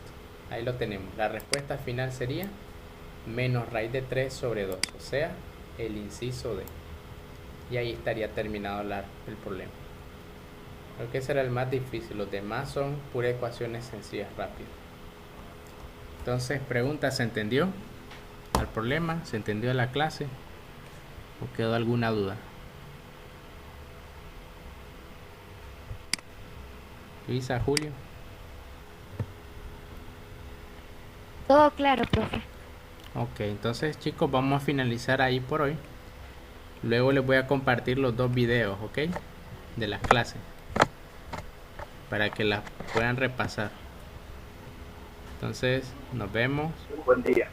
Ahí lo tenemos. La respuesta final sería menos raíz de 3 sobre 2, o sea, el inciso D. Y ahí estaría terminado el problema. Creo que ese era el más difícil. Los demás son puras ecuaciones sencillas rápidas. Entonces, pregunta, ¿se entendió el problema? ¿Se entendió la clase? ¿O quedó alguna duda? Luisa, Julio. Todo claro, profe. Ok, entonces chicos, vamos a finalizar ahí por hoy. Luego les voy a compartir los 2 videos, ok, de las clases, para que las puedan repasar. Entonces, nos vemos. Buen día.